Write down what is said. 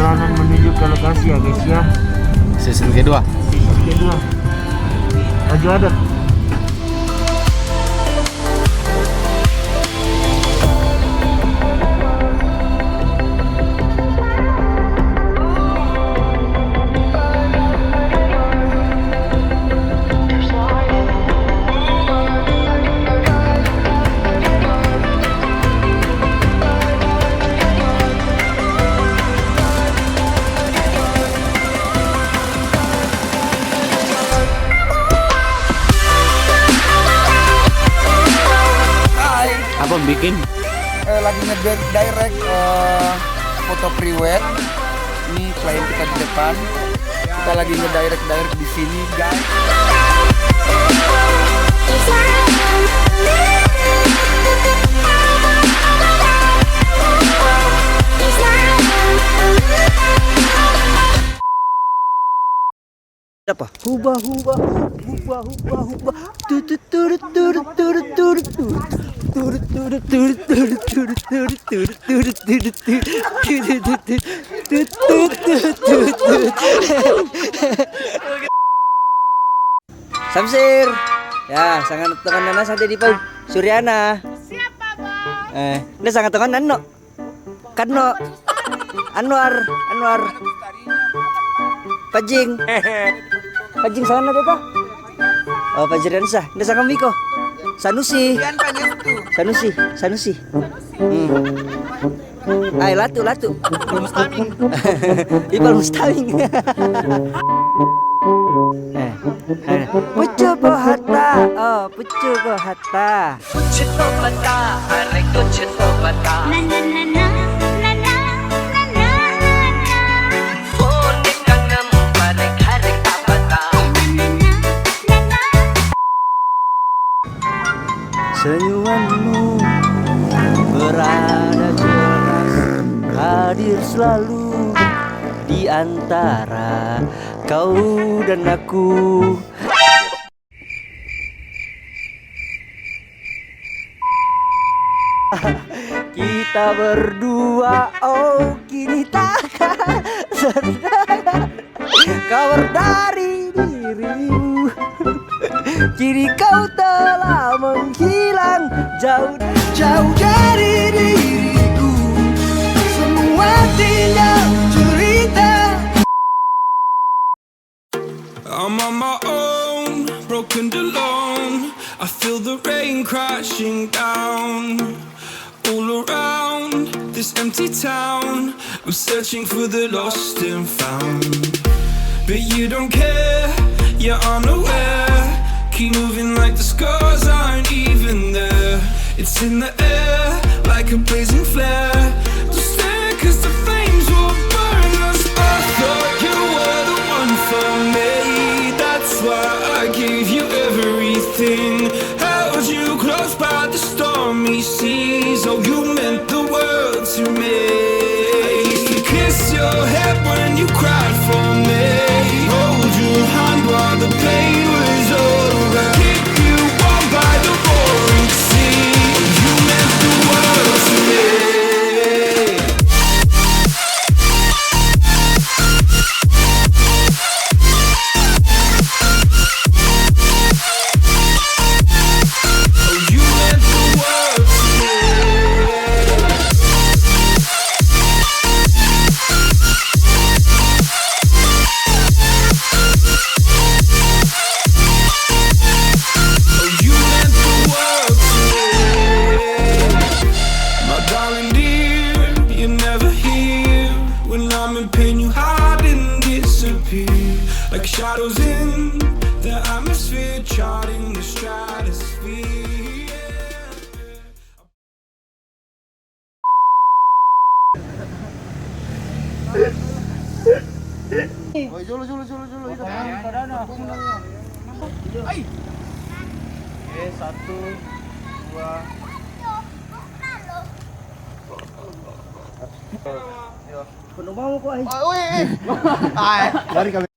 perjalanan menuju ke lokasi ya guys ya. Season kedua. Season kedua. Maju ada. Abang bikin lagi nge-direct foto pre-wed. Ini klien kita di depan. Kita lagi nge-direct di sini, guys. Apa? Hubah turut turut turut turut turut turut turut turut turut turut turut turut turut turut turut turut. Samsir. Ya, sangat teman Nana saja di Pau. Suryana. Siapa, Bang? Ini sangat teman Nano. Kano. Anwar. Pajing. Pajing sana deh Pak. Oh Pajirian sah. Ini sangat Miko. Sanusi. Sanusi. Ay latu. Mustaming. Ipal Mustaming. Pucu bohata. Oh pucu bohata. Pucu bohata. Arek pucu bohata. Senyumanmu berada jelas, hadir selalu di antara kau dan aku. Kita berdua, oh kini takkan sedang kabar dari dirimu. Kini kau telah menghilang jauh dari diriku. Semua tinggal cerita. I'm on my own, broken alone. I feel the rain crashing down all around this empty town. I'm searching for the lost and found, but you don't care, you're unaware. Keep moving like the scars aren't even there. It's in the air like a blazing flare. Don't stare cause the flames will burn us. I thought you were the one for me. That's why I gave you everything. Held you close by the stormy seas. Oh, you meant the world to me. I used to kiss your head when you cried for me. Hold your hand while the pain was over. Keep you warm by the roaring sea. You meant the world to me. Oh, you meant the world to me. Oh, you meant the world to me. My darling dear, you're never here. When I'm in pain, you hide and disappear. Like shadows in the atmosphere, charting the stratosphere. Satu, dua. Penuh mau kok. Lari kami.